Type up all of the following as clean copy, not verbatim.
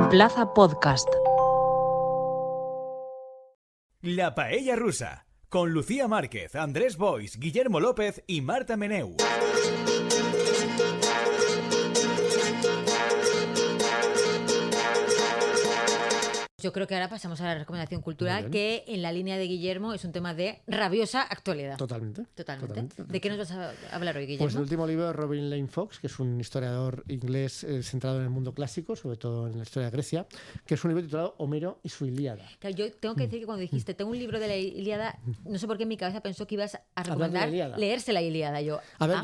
Plaza Podcast. La Paella Rusa, con Lucía Márquez, Andrés Boix, Guillermo López y Marta Meneu. Yo creo que ahora pasamos a la recomendación cultural, que en la línea de Guillermo es un tema de rabiosa actualidad. Totalmente. ¿De qué nos vas a hablar hoy, Guillermo? Pues el último libro de Robin Lane Fox, que es un historiador inglés centrado en el mundo clásico, sobre todo en la historia de Grecia, que es un libro titulado Homero y su Ilíada. Claro, yo tengo que decir que cuando dijiste tengo un libro de la Ilíada, no sé por qué en mi cabeza pensó que ibas a recomendar leerse la Ilíada. Yo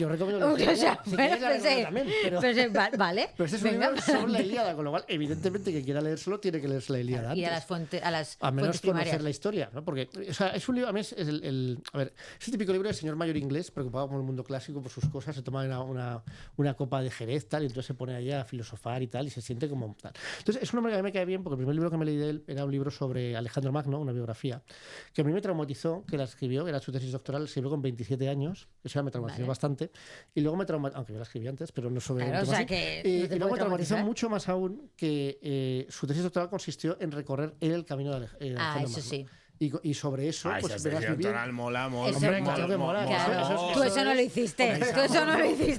recomiendo la Ilíada. Si quieres la recomiendo también, pero vale. Pero este es un libro sobre la Ilíada, con lo cual, evidentemente, que quiera leérselo tiene que leerse la Ilíada antes. Y a las fuentes a menos primarias. Conocer la historia, ¿no? Porque, o sea, es un libro, a mí es el típico libro del señor mayor inglés preocupado por el mundo clásico, por sus cosas, se toma una copa de Jerez, tal, y entonces se pone allá a filosofar y tal, y se siente como tal. Entonces, es un hombre que a mí me cae bien, porque el primer libro que me leí de él era un libro sobre Alejandro Magno, una biografía, que a mí me traumatizó, que la escribió, era su tesis doctoral, la escribió con 27 años, eso ya me traumatizó bastante, y luego me traumatizó, aunque yo la escribí antes, pero no sobre claro, un tema así, que y luego me traumatizó mucho más aún que su tesis doctoral consistió en recorrer el camino de Alejandro Magno. Eso sí. Y sobre eso, pues verás vivir. Mola. Hombre, claro que mola. Claro. Tú eso no lo hiciste.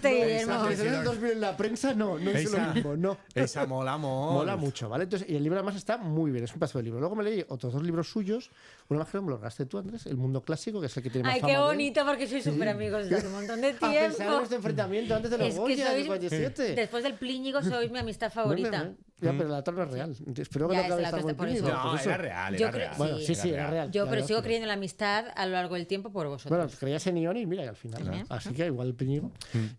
Guillermo. En el 2000 en la prensa no hice lo mismo. No. Esa mola mucho, ¿vale? Entonces, y el libro además está muy bien, es un pedazo de libro. Luego me leí otros dos libros suyos. Uno más que me lo gastaste tú, Andrés, El Mundo Clásico, que es el que tiene más fama. Ay, qué bonito, porque sois súper amigos desde hace un montón de tiempo. A pesar de este enfrentamiento antes de los Goya, del 47. Después del Plíñigo sois mi amistad favorita. Ya, pero la otra no es real. Espero que no acabe estar muy Plíñigo. No, era real. Bueno, sí, era real. Pero sigo creyendo en la amistad a lo largo del tiempo por vosotros. Bueno, creías en Ioni y mira, y al final. Así que igual el Plíñigo.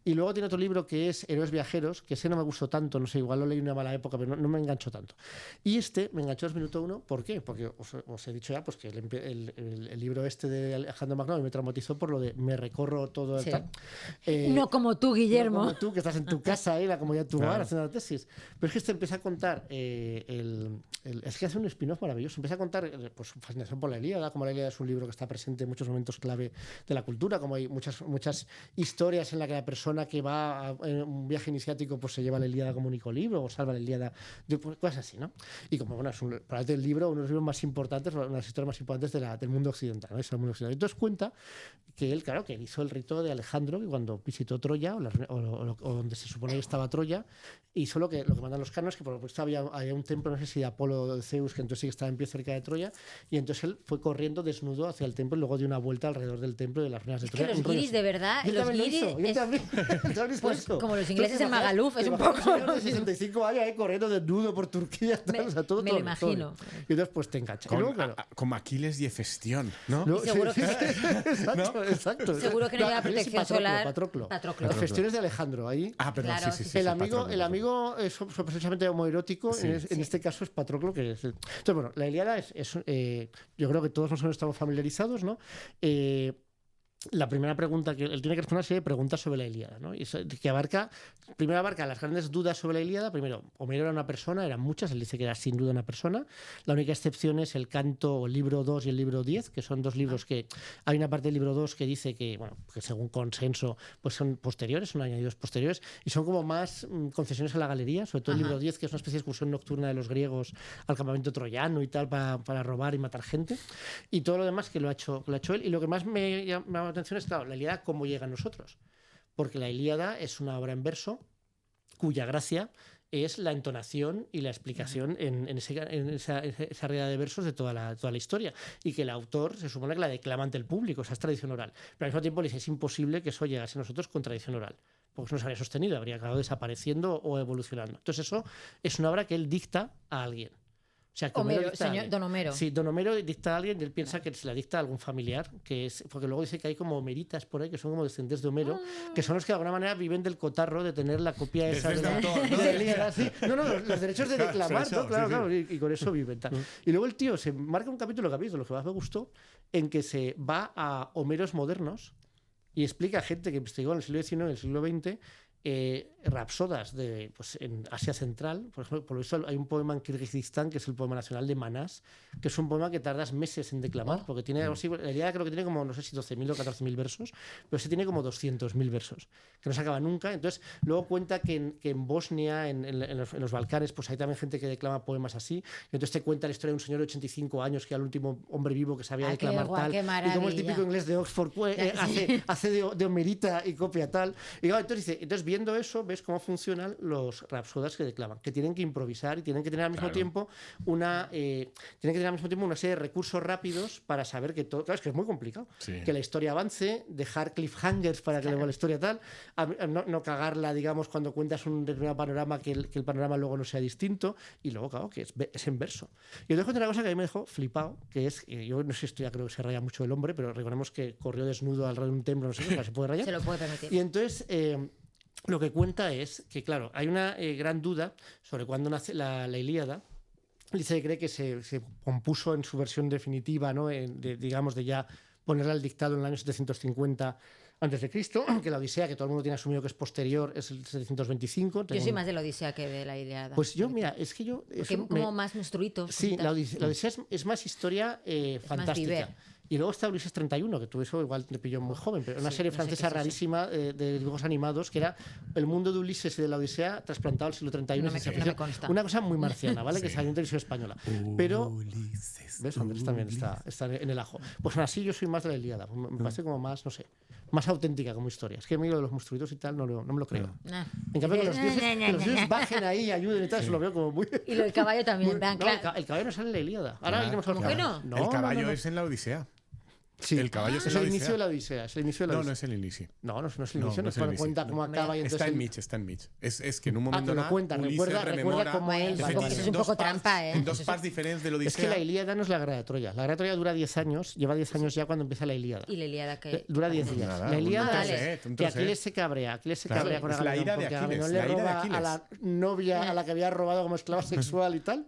Y luego tiene otro libro que es Héroes Viajeros, que ese no me gustó tanto, no sé, igual lo leí en una mala época, pero no me enganchó tanto. Y este me enganchó desde minuto uno. ¿Por qué? Porque os he dicho ya pues que el libro este de Alejandro Magno me traumatizó por lo de me recorro todo el tal. No como tú, Guillermo. No como tú, que estás en tu casa ahí, la comunidad de tu hogar, haciendo la tesis. Pero es que este empieza a contar es que hace un spin-off maravilloso. Empieza a contar pues, su fascinación por la Ilíada, como la Ilíada es un libro que está presente en muchos momentos clave de la cultura, como hay muchas historias en las que la persona que va a un viaje iniciático pues se lleva la Ilíada como único libro o salva la Ilíada, pues, cosas así, ¿no? Y como bueno, es probablemente el libro, uno de los libros más importantes, una de las historias más importantes del mundo occidental, ¿no? Es el mundo occidental. Entonces cuenta que él, claro, que él hizo el rito de Alejandro, que cuando visitó Troya, o donde se supone que estaba Troya, y solo que lo que mandan los cánones es que por lo visto había un templo, no sé si de Apolo o de Zeus, que entonces sí que estaba en pie cerca de Troya, y entonces él fue corriendo desnudo hacia el templo y luego dio una vuelta alrededor del templo de las ruinas de Troya. Es que los guiris, de verdad, los guiris pues como los ingleses en Magaluf, es un poco... De 65 años corriendo desnudo por Turquía, todo, me lo imagino. Y entonces pues te engancha. Con Aquiles y Hefestión, ¿no? Seguro que exacto. Seguro que no lleva protección solar. Patroclo. Hefestión es de Alejandro, ahí. Perdón, claro, sí. El amigo es precisamente homoerótico, en este caso es Patroclo, que es... Entonces, bueno, la Ilíada yo creo que todos nosotros estamos familiarizados, ¿no? La primera pregunta que él tiene que responder es preguntas sobre la Ilíada, ¿no? Y primero abarca las grandes dudas sobre la Ilíada. Primero, Homero era una persona, eran muchas, él dice que era sin duda una persona. La única excepción es el canto, el libro 2 y el libro 10, que son dos libros que hay una parte del libro 2 que dice que según consenso pues son posteriores, son añadidos posteriores y son como más concesiones a la galería, sobre todo el libro 10, que es una especie de excursión nocturna de los griegos al campamento troyano y tal para robar y matar gente, y todo lo demás que lo ha hecho él. Y lo que más me llama la atención es, claro, la Ilíada cómo llega a nosotros, porque la Ilíada es una obra en verso cuya gracia es la entonación y la explicación en esa realidad de versos de toda la historia, y que el autor se supone que la declama ante el público, esa es tradición oral, pero al mismo tiempo le dice, es imposible que eso llegase a nosotros con tradición oral, porque no se habría sostenido, habría acabado desapareciendo o evolucionando. Entonces eso es una obra que él dicta a alguien. O sea, Don Homero. Sí, Don Homero dicta a alguien y él piensa que se la dicta a algún familiar, porque luego dice que hay como homeritas por ahí que son como descendientes de Homero, que son los que de alguna manera viven del cotarro de tener la copia esa de la Ilíada. Los derechos de declamar, ¿no? Claro, y con eso viven. Y luego el tío se marca un capítulo que lo que más me gustó, en que se va a Homeros modernos y explica a gente que investigó en el siglo XIX y en el siglo XX rapsodas pues, en Asia Central. Por ejemplo, por lo visto hay un poema en Kirguistán que es el poema nacional de Manás, que es un poema que tardas meses en declamar, porque tiene algo así, la idea creo que tiene como, no sé si 12.000 o 14.000 versos, pero sí tiene como 200.000 versos, que no se acaba nunca. Entonces, luego cuenta que en Bosnia, en los Balcanes, pues hay también gente que declama poemas así, y entonces te cuenta la historia de un señor de 85 años que era el último hombre vivo que sabía declamar tal, y como el típico inglés de Oxford hace de homerita y copia tal. Y claro, entonces viendo eso, ves cómo funcionan los rapsodas que declaman, que tienen que improvisar y tienen que tener al mismo tiempo una serie de recursos rápidos para saber que todo, claro, es que es muy complicado, que la historia avance, dejar cliffhangers para que luego la historia tal, no cagarla, digamos, cuando cuentas un determinado panorama, que el panorama luego no sea distinto, y luego, claro, que es en verso. Y os dejo una cosa que a mí me dejó flipado, que es, yo no sé, esto ya creo que se raya mucho el hombre, pero recordemos que corrió desnudo alrededor de un templo, no sé, se puede rayar. Se lo puede permitir. Y entonces, lo que cuenta es que, claro, hay una gran duda sobre cuándo nace la Ilíada. Dice que cree que se compuso en su versión definitiva, ¿no? Digamos, de ya ponerla al dictado en el año 750 a.C., que la Odisea, que todo el mundo tiene asumido que es posterior, es el 725. Yo soy más de la Odisea que de la Ilíada. Pues yo, mira, es que yo... Como más monstruitos. Sí, la Odisea es más historia fantástica. Y luego está Ulises 31, que tú eso igual te pilló muy joven, pero una serie francesa rarísima de dibujos animados, que era el mundo de Ulises y de la Odisea trasplantado al siglo 31. No me consta. Una cosa muy marciana, ¿vale? Que salió en televisión española. Pero, ¿ves? Andrés también está en el ajo. Pues aún así yo soy más de la Ilíada. Me parece como más, no sé, más auténtica como historia. Es que a mí lo de los monstruitos y tal no me lo creo. En cambio, que los dioses bajen ahí y ayuden y tal, eso lo veo como muy... Y lo del caballo también. El caballo no sale en la Ilíada. Ahora iremos al caballo. ¿No? El caballo es en la Odisea. Sí. El caballo es el inicio de la Odisea. No es el inicio. No es el inicio. No es cuando cuenta cómo acaba. Y entonces está en Mitch. Es que en un momento lo cuenta. Recuerda cómo él... Es un poco trampa, ¿eh? En dos partes diferentes de la Odisea. Es que la Ilíada no es la Guerra de Troya. La Guerra de Troya dura 10 años. Lleva 10 años ya cuando empieza la Ilíada. ¿Y la Ilíada qué? Dura 10 días. Nada, la Ilíada es que Aquiles se cabrea. Con Agamenón porque Agamenón le roba a la novia a la que había robado como esclava sexual y tal.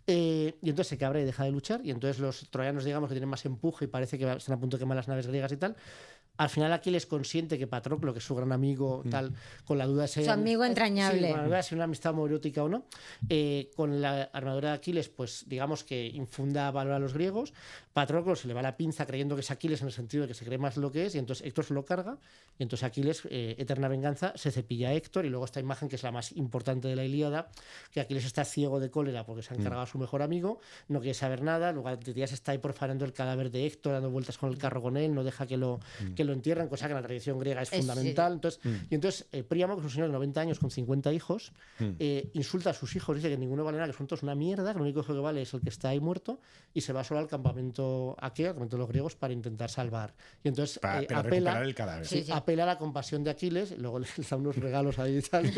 Y entonces se cabrea y deja de luchar. Y entonces los troyanos, digamos, que tienen más empuje y parece que están a punto de quemar las naves griegas y tal. Al final Aquiles consiente que Patroclo, que es su gran amigo, tal, con la duda de ser... Su amigo entrañable. Sí, con la duda de si una amistad homoerótica o no. Con la armadura de Aquiles, pues digamos que infunda valor a los griegos. Patroclo se le va la pinza creyendo que es Aquiles en el sentido de que se cree más lo que es, y entonces Héctor se lo carga. Y entonces Aquiles, eterna venganza, se cepilla a Héctor. Y luego esta imagen, que es la más importante de la Ilíada, que Aquiles está ciego de cólera porque se ha encargado a su mejor amigo, no quiere saber nada. Luego Tetías está ahí profanando el cadáver de Héctor, dando vueltas con el carro con él, no deja que lo entierran, cosa que en la tradición griega es fundamental. Entonces, Príamo, que es un señor de 90 años con 50 hijos, insulta a sus hijos, dice que ninguno vale nada, que son todos una mierda, que lo único que vale es el que está ahí muerto, y se va solo al campamento aqueo, al campamento de los griegos, para intentar salvar. Y entonces para apela, recuperar el cadáver. Apela a la compasión de Aquiles, luego les da unos regalos ahí y tal.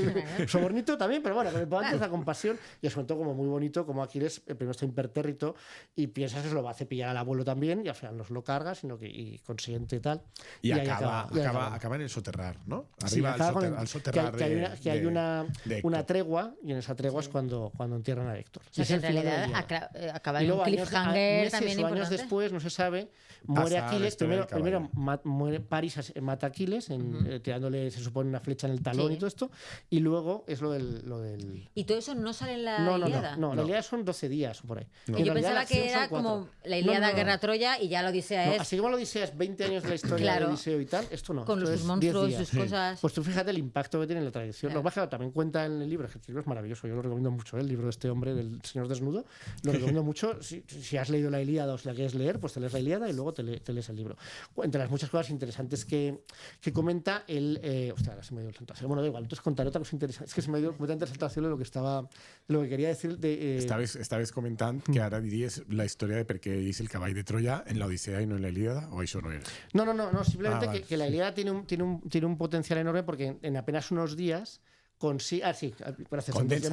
Sobornito también, pero bueno, con el antes la compasión, y es todo como muy bonito, como Aquiles primero está impertérrito y piensas que se lo va a cepillar al abuelo también, y al final no se lo carga, sino que y consiente y tal. Y acaba en el soterrar, ¿no? Arriba al soterrar que hay una tregua, y en esa tregua es cuando entierran a Héctor. O sea, que en realidad acaba en un cliffhanger también importante. Años después, no se sabe, muere Aquiles. Primero muere París, mata a Aquiles, tirándole, se supone, una flecha en el talón y todo esto. Y luego es lo del... ¿Y todo eso no sale en la Ilíada? No, la Ilíada son 12 días por ahí. No. Yo pensaba que era como la Ilíada, Guerra Troya, y ya la Odisea es... Así como la Odisea es 20 años de la historia de Odiseo y tal, esto no. Con sus monstruos, sus cosas... Pues tú fíjate el impacto que tiene en la tradición. Lo que pasa es que también cuenta en el libro, el libro es maravilloso, yo lo recomiendo mucho, el libro de este hombre, del señor desnudo, lo recomiendo mucho. Si has leído la Ilíada o si la quieres leer, pues te lees la Ilíada y luego te lees el libro. Entre las muchas cosas interesantes que comenta, él... ahora se me dio el santo. Bueno, da igual, entonces contaré otra cosa interesante. Es que se me dio completamente el santo de lo que quería decir. Esta vez comentant que ara diries la història de per què és el cavall de Troya en la Odisea y no en la Ilíada, o eso no era. No, simplemente vale. que la Ilíada tiene un potencial enorme porque en apenas unos días condensa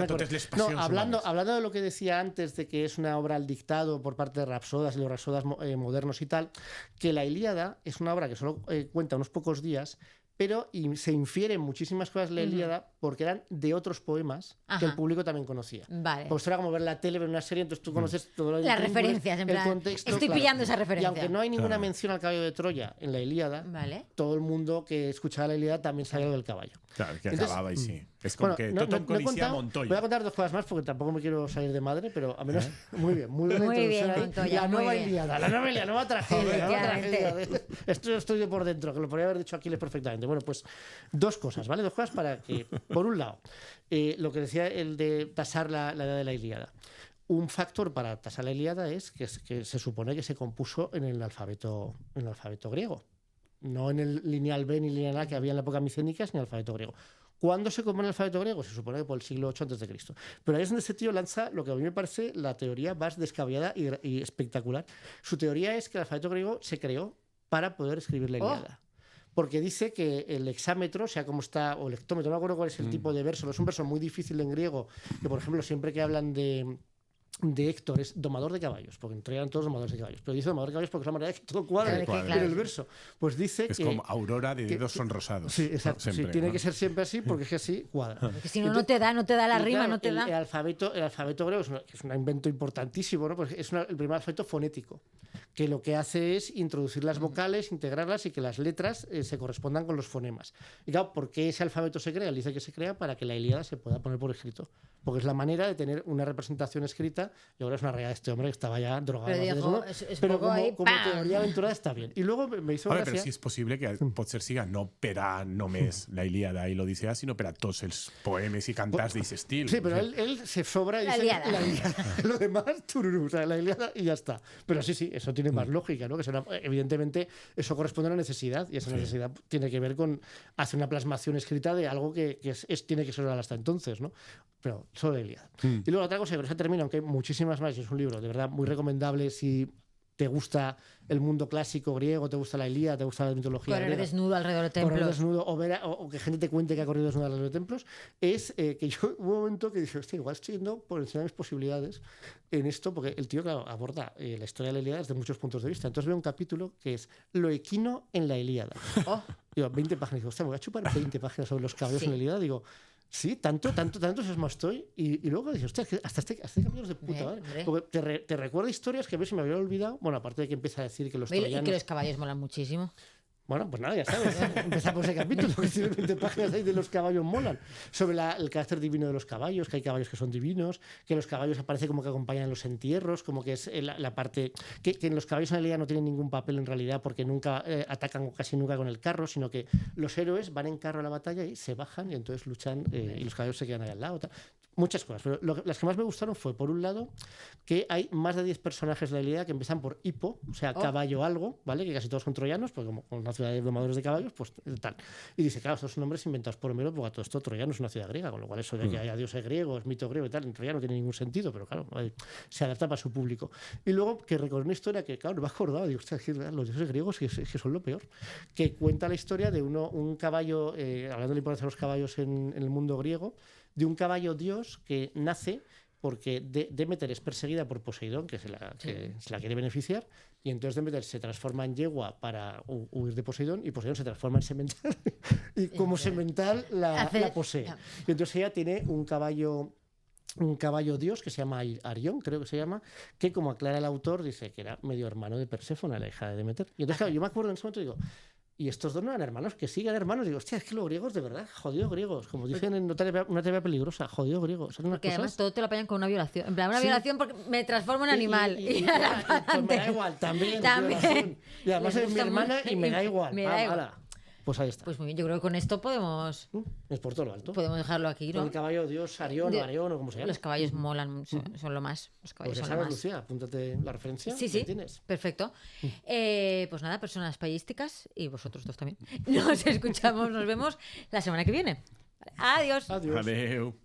totes les passions hablando de lo que decía antes de que es una obra al dictado por parte de rapsodas y los rapsodas modernos y tal, que la Ilíada es una obra que solo cuenta unos pocos días, pero se infieren muchísimas cosas de la Ilíada porque eran de otros poemas que el público también conocía. Vale. Pues era como ver la tele, ver una serie, entonces tú conoces todo las referencias, en plan, contexto. estoy pillando esa referencia. Y aunque no hay ninguna mención al caballo de Troya en la Ilíada, todo el mundo que escuchaba la Ilíada también sabía lo del caballo. Claro, que acababa y sí. Es como que Tothom Codicea Montoya. Voy a contar 2 cosas más porque tampoco me quiero salir de madre, pero a menos muy bien, muy buena muy bien, introducción Montoya, la nueva Ilíada, la nueva tragedia. Esto estoy yo por dentro, que lo podría haber dicho Aquiles perfectamente. Bueno, pues 2 cosas, ¿vale? 2 cosas para que, por un lado, lo que decía el de tasar la edad de la Ilíada. Un factor para tasar la Ilíada es que se supone que se compuso en el alfabeto griego. No en el lineal B ni lineal A que había en la época micénica, sino en el alfabeto griego. ¿Cuándo se compone el alfabeto griego? Se supone que por el siglo VIII a.C. Pero ahí es donde este tío lanza lo que a mí me parece la teoría más descabellada y espectacular. Su teoría es que el alfabeto griego se creó para poder escribir la Ilíada. Porque dice que el hexámetro, o sea, como está, o el hectómetro, no me acuerdo cuál es el tipo de verso, es un verso muy difícil en griego, que por ejemplo siempre que hablan de Héctor es domador de caballos, porque en Troya eran todos domadores de caballos, pero dice domador de caballos porque es la manera de que todo cuadre en el verso. Pues dice es como aurora de dedos sonrosados. Sí, exacto. Siempre, tiene que ser siempre así porque es que así cuadra. Porque si no, no te da la rima, no te da. El alfabeto griego es un invento importantísimo, ¿no? Porque es el primer alfabeto fonético, que lo que hace es introducir las vocales, integrarlas y que las letras se correspondan con los fonemas. Y claro, ¿por qué ese alfabeto se crea? Él dice que se crea para que la Ilíada se pueda poner por escrito, porque es la manera de tener una representación escrita. Y ahora es una realidad de este hombre que estaba ya drogado. Pero como teoría aventurada está bien. Y luego me hizo gracia... Però sí és possible que potser siga no per a només la Ilíada i l'Odissea, sinó per a tots els poemes i cantars d'aquest estil. Sí, pero él se sobra y dice la Ilíada. Lo demás, tururú, o sea, la Ilíada y ya está. Pero sí, eso tiene más lógica, ¿no? Que evidentemente eso corresponde a una necesidad y esa necesidad tiene que ver con hacer una plasmación escrita de algo que tiene que ser oral hasta entonces, ¿no? Pero solo la Ilíada. Y luego otra cosa, que se termina, aunque hay muchísimas más, y es un libro de verdad muy recomendable si te gusta el mundo clásico griego, te gusta la Ilíada, te gusta la mitología griega. Correr desnudo alrededor de templos. Correr desnudo o que gente te cuente que ha corrido desnudo alrededor de templos. Es que yo hubo un momento que dije, hostia, igual estoy yendo por encima de mis posibilidades en esto, porque el tío, claro, aborda la historia de la Ilíada desde muchos puntos de vista. Entonces veo un capítulo que es lo equino en la Ilíada. Digo, 20 páginas. Digo, hostia, me voy a chupar 20 páginas sobre los caballos en la Ilíada. Digo, sí, tanto sesmo estoy. Y luego dije, hostia, hasta este capítulo es de puta madre. Porque te recuerda historias que a veces me había olvidado. Bueno, aparte de que empieza a decir que los troyanos... Y que los caballos molan muchísimo. Bueno, pues nada, ya sabes. Empezamos ese capítulo, que tiene 20 páginas ahí de los caballos molan. Sobre el carácter divino de los caballos, que hay caballos que son divinos, que los caballos aparece como que acompañan los entierros, como que es la parte... Que en los caballos en realidad no tienen ningún papel en realidad porque nunca atacan casi nunca con el carro, sino que los héroes van en carro a la batalla y se bajan y entonces luchan y los caballos se quedan ahí al lado. Muchas cosas, pero las que más me gustaron fue, por un lado, que hay más de 10 personajes de la Ilíada que empiezan por hipo, o sea, caballo algo, ¿vale? Que casi todos son troyanos, porque como una ciudad de domadores de caballos, pues tal. Y dice, claro, estos son nombres inventados por Homero, porque todo esto Troyano es una ciudad griega, con lo cual eso de que haya dioses griegos, mito griego y tal, en Troya no tiene ningún sentido, pero claro, se adapta para su público. Y luego que recorre una historia que, claro, no me acordaba, digo, hostia, los dioses griegos que son lo peor, que cuenta la historia de un caballo, hablando de la importancia de los caballos en el mundo griego, de un caballo dios que nace porque Demeter es perseguida por Poseidón, que se la quiere beneficiar, y entonces Demeter se transforma en yegua para huir de Poseidón, y Poseidón se transforma en semental, y como semental la posee. Y entonces ella tiene un caballo dios que se llama Arión, creo que se llama, que como aclara el autor, dice que era medio hermano de Perséfone, la hija de Demeter. Y entonces, claro, yo me acuerdo en ese momento y digo, y estos dos no eran hermanos, que sigan hermanos. Digo, hostia, es que los griegos, de verdad, jodidos griegos. Como dicen en una teoría peligrosa, jodidos griegos. Porque además todo te lo apañan con una violación. En plan, una violación porque me transformo en animal. Y pues me da igual, también. Y además es mi hermana y me da igual. Me da igual. Pues ahí está. Pues muy bien, yo creo que con esto podemos... Es por todo lo alto. Podemos dejarlo aquí, ¿no? El caballo dios Arión o como se llama. Los caballos molan, son lo más. Los caballos pues son lo más. Lucía, apúntate la referencia. Sí, tienes. Perfecto. Pues nada, personas payísticas y vosotros dos también. Nos escuchamos, nos vemos la semana que viene. Adiós. Adiós. Adeu.